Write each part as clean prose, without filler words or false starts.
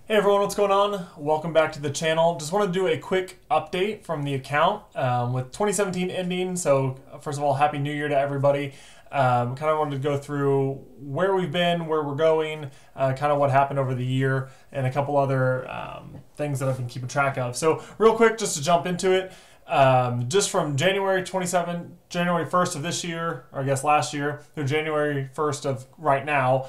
Hey everyone, what's going on? Welcome back to the channel. Just want to do a quick update from the account with 2017 ending. So first of all, Happy New Year to everybody. Kind of wanted to go through where we've been, where we're going, kind of what happened over the year, and a couple other things that I've been keeping track of. So real quick, just to jump into it, just from January 1st of this year, or I guess last year, through January 1st of right now,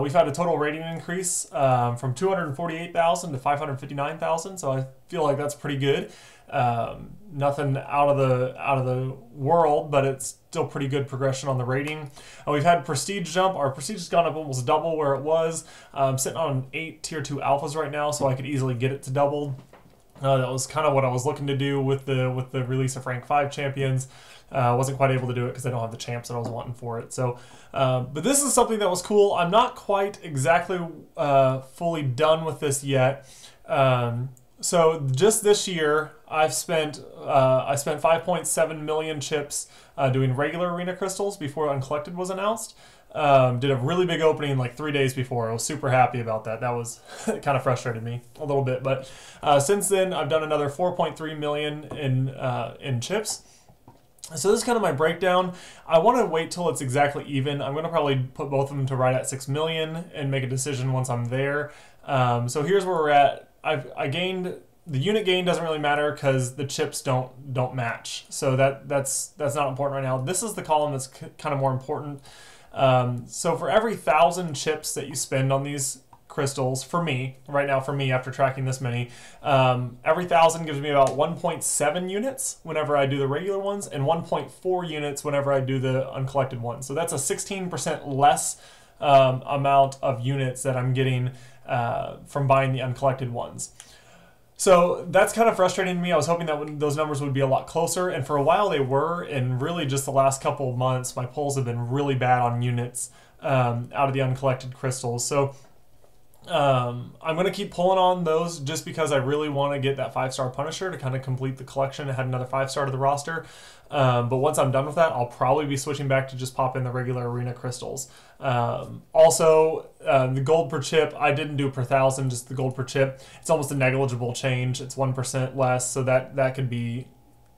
we've had a total rating increase from 248,000 to 559,000. So I feel like that's pretty good. Nothing out of the world, but it's still pretty good progression on the rating. We've had prestige jump. Our prestige has gone up almost double where it was. I'm sitting on 8 tier 2 alphas right now, so I could easily get it to double. That was kind of what I was looking to do with the release of rank 5 champions. Wasn't quite able to do it because I don't have the champs that I was wanting for it. So, but this is something that was cool. I'm not quite exactly fully done with this yet. So just this year, I spent 5.7 million chips doing regular arena crystals before Uncollected was announced. Did a really big opening like 3 days before. I was super happy about that. That was kind of frustrated me a little bit, but since then I've done another 4.3 million in chips. So this is kind of my breakdown. I want to wait till it's exactly even. I'm going to probably put both of them to right at 6 million and make a decision once I'm there. So here's where we're at. I gained. The unit gain doesn't really matter because the chips don't match. So that's not important right now. This is the column that's kind of more important. So for every 1,000 chips that you spend on these crystals, for me after tracking this many, every 1,000 gives me about 1.7 units whenever I do the regular ones and 1.4 units whenever I do the uncollected ones. So that's a 16% less amount of units that I'm getting from buying the uncollected ones. So that's kind of frustrating to me. I was hoping that those numbers would be a lot closer, and for a while they were, and really just the last couple of months, my pulls have been really bad on units out of the uncollected crystals. So I'm going to keep pulling on those just because I really want to get that 5-star Punisher to kind of complete the collection and add another 5-star to the roster. But once I'm done with that, I'll probably be switching back to just pop in the regular arena crystals. Also, the gold per chip, I didn't do per 1,000, just the gold per chip. It's almost a negligible change. It's 1% less, so that could be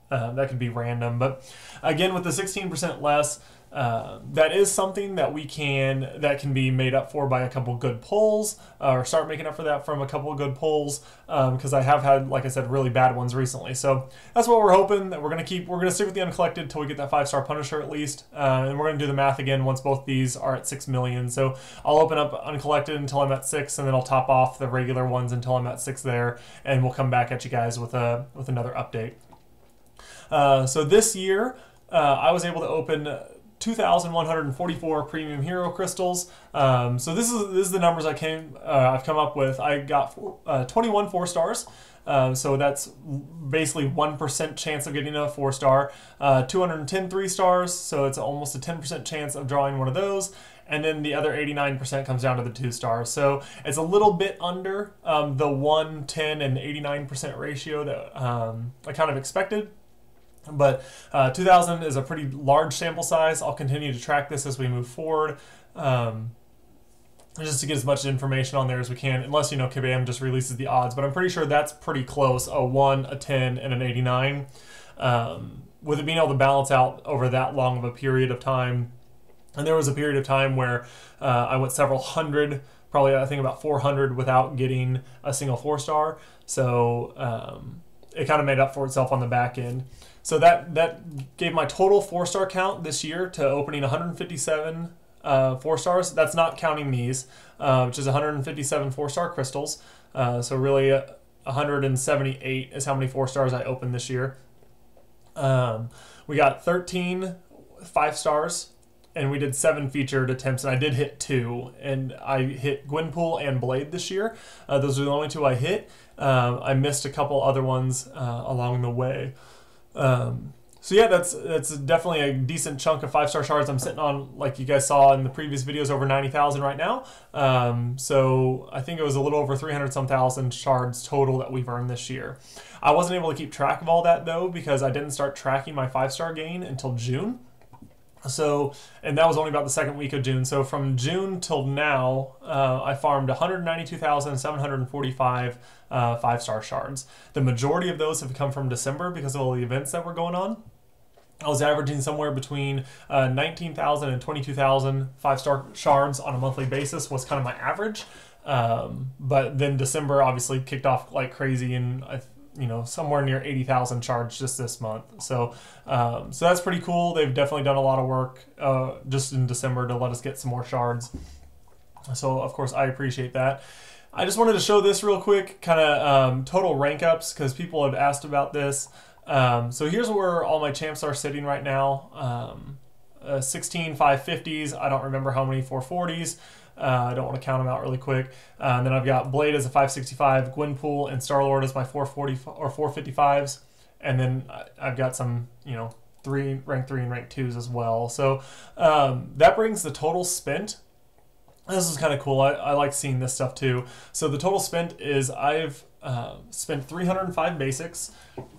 random. But again, with the 16% less, that is something that can be made up for by a couple good pulls, or start making up for that from a couple of good pulls, because I have had, like I said, really bad ones recently. So that's what we're hoping, that we're gonna stick with the uncollected until we get that 5-star Punisher at least, and we're gonna do the math again once both these are at 6 million. So I'll open up uncollected until I'm at 6, and then I'll top off the regular ones until I'm at 6 there, and we'll come back at you guys with another update. So this year, I was able to open 2,144 premium hero crystals. So this is the numbers I've come up with. I got 21 4-stars. So that's basically 1% chance of getting a 4-star. 210 3-stars, so it's almost a 10% chance of drawing one of those. And then the other 89% comes down to the 2-stars. So it's a little bit under the 1, 10, and 89% ratio that I kind of expected. But 2,000 is a pretty large sample size. I'll continue to track this as we move forward, just to get as much information on there as we can, unless, Kabam just releases the odds. But I'm pretty sure that's pretty close, a 1, a 10, and an 89. With it being able to balance out over that long of a period of time. And there was a period of time where I went several hundred, probably I think about 400 without getting a single 4-star. So it kind of made up for itself on the back end. So that gave my total 4-star count this year to opening 157 4-stars. That's not counting these, which is 157 4-star crystals. So really 178 is how many 4-stars I opened this year. We got 13 5-stars, and we did 7 featured attempts, and I did hit 2. And I hit Gwenpool and Blade this year. Those are the only 2 I hit. I missed a couple other ones along the way. So yeah, that's definitely a decent chunk of 5-star shards. I'm sitting on, like you guys saw in the previous videos, over 90,000 right now. So I think it was a little over 300-some thousand shards total that we've earned this year. I wasn't able to keep track of all that though, because I didn't start tracking my 5-star gain until June. So, and that was only about the second week of June. So from June till now, I farmed 192,745 5-star shards. The majority of those have come from December because of all the events that were going on. I was averaging somewhere between 19,000 and 22,000 5-star shards on a monthly basis was kind of my average. But then December obviously kicked off like crazy, and somewhere near 80,000 shards just this month. So that's pretty cool. They've definitely done a lot of work just in December to let us get some more shards. So of course I appreciate that. I just wanted to show this real quick, kind of total rank ups, because people have asked about this. So here's where all my champs are sitting right now. 16 550s. I don't remember how many 440s. I don't want to count them out really quick. And then I've got Blade as a 565, Gwenpool and Star-Lord as my 440 or 455s. And then I've got some, rank 3 and rank 2s as well. So that brings the total spent. This is kind of cool. I like seeing this stuff too. So the total spent is I've spent 305 basics,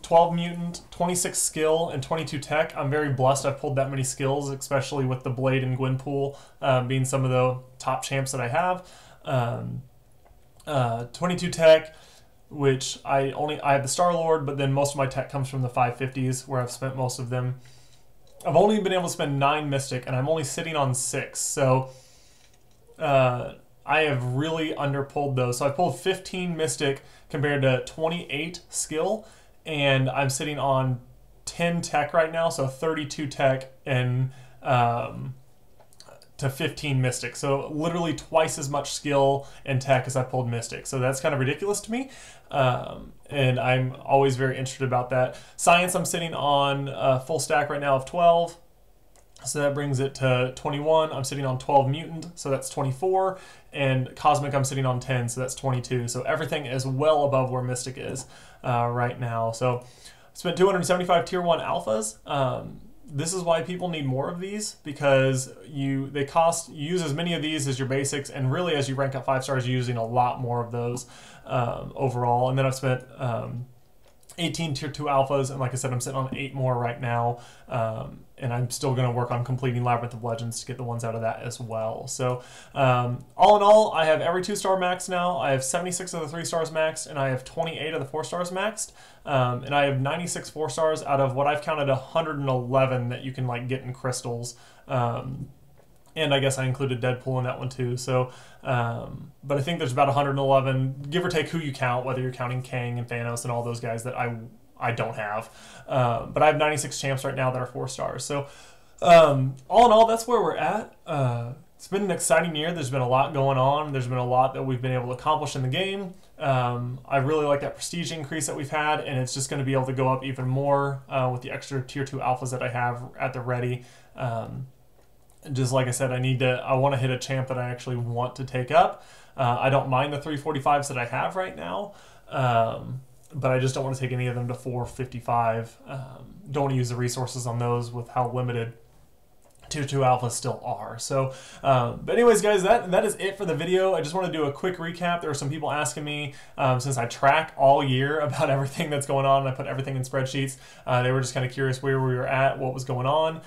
12 mutant, 26 skill, and 22 tech. I'm very blessed I've pulled that many skills, especially with the Blade and Gwenpool being some of the top champs that I have. 22 tech, which I have the Star-Lord, but then most of my tech comes from the 550s where I've spent most of them. I've only been able to spend 9 Mystic, and I'm only sitting on 6. So I have really underpulled those. So I pulled 15 Mystic compared to 28 skill, and I'm sitting on 10 tech right now, so 32 tech and to 15 Mystic. So literally twice as much skill and tech as I pulled Mystic. So that's kind of ridiculous to me, and I'm always very interested about that. Science, I'm sitting on a full stack right now of 12. So that brings it to 21. I'm sitting on 12 mutant, so that's 24. And cosmic, I'm sitting on 10, so that's 22. So everything is well above where Mystic is right now. So I spent 275 tier 1 alphas. This is why people need more of these, because you use as many of these as your basics, and really as you rank up 5 stars, you're using a lot more of those overall. And then I've spent 18 tier 2 alphas, and like I said, I'm sitting on 8 more right now. And I'm still going to work on completing Labyrinth of Legends to get the ones out of that as well. So all in all, I have every 2-star maxed now. I have 76 of the 3 stars maxed, and I have 28 of the 4 stars maxed. And I have 96 4 stars out of what I've counted 111 that you can like get in crystals. And I guess I included Deadpool in that one too. So, but I think there's about 111, give or take who you count, whether you're counting Kang and Thanos and all those guys that I don't have. But I have 96 champs right now that are 4 stars. So all in all, that's where we're at. It's been an exciting year. There's been a lot going on. There's been a lot that we've been able to accomplish in the game. I really like that prestige increase that we've had, and it's just going to be able to go up even more with the extra tier 2 alphas that I have at the ready. Just like I said, I want to hit a champ that I actually want to take up. I don't mind the 345s that I have right now. But I just don't want to take any of them to 455. Don't want to use the resources on those with how limited tier 2 alphas still are. So, but anyways, guys, that is it for the video. I just want to do a quick recap. There were some people asking me, since I track all year about everything that's going on, and I put everything in spreadsheets. They were just kind of curious where we were at, what was going on.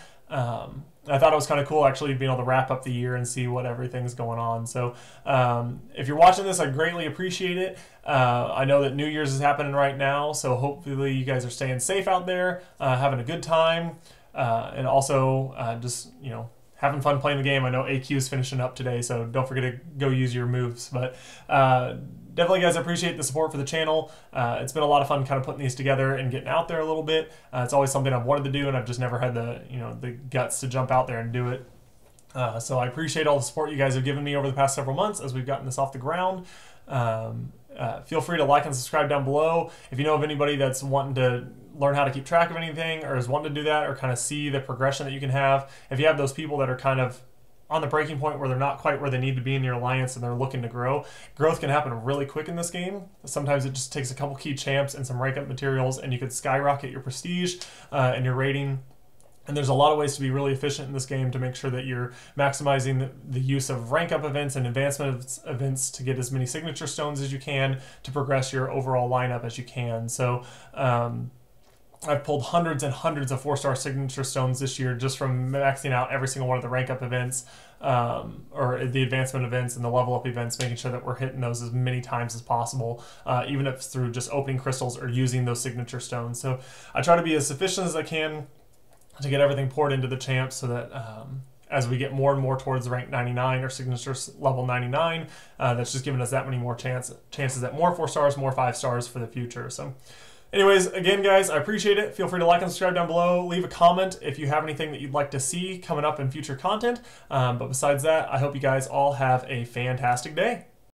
I thought it was kind of cool actually being able to wrap up the year and see what everything's going on. So if you're watching this, I greatly appreciate it. I know that New Year's is happening right now, so hopefully you guys are staying safe out there, having a good time, and also just, having fun playing the game. I know AQ is finishing up today, so don't forget to go use your moves. But definitely, guys, I appreciate the support for the channel. It's been a lot of fun kind of putting these together and getting out there a little bit. It's always something I've wanted to do, and I've just never had the the guts to jump out there and do it. So I appreciate all the support you guys have given me over the past several months as we've gotten this off the ground. Feel free to like and subscribe down below. If you know of anybody that's wanting to learn how to keep track of anything, or is wanting to do that, or kind of see the progression that you can have, if you have those people that are kind of on the breaking point where they're not quite where they need to be in your alliance and they're looking to grow, growth can happen really quick in this game. Sometimes it just takes a couple key champs and some rank up materials, and you could skyrocket your prestige and your rating. And there's a lot of ways to be really efficient in this game to make sure that you're maximizing the use of rank up events and advancement events to get as many signature stones as you can to progress your overall lineup as you can. So I've pulled hundreds and hundreds of 4-star signature stones this year just from maxing out every single one of the rank up events, or the advancement events and the level up events, making sure that we're hitting those as many times as possible, even if it's through just opening crystals or using those signature stones. So I try to be as efficient as I can to get everything poured into the champs so that as we get more and more towards rank 99 or signature level 99, that's just giving us that many more chances at more 4 stars, more 5 stars for the future. So anyways, again, guys, I appreciate it. Feel free to like and subscribe down below. Leave a comment if you have anything that you'd like to see coming up in future content. But besides that, I hope you guys all have a fantastic day.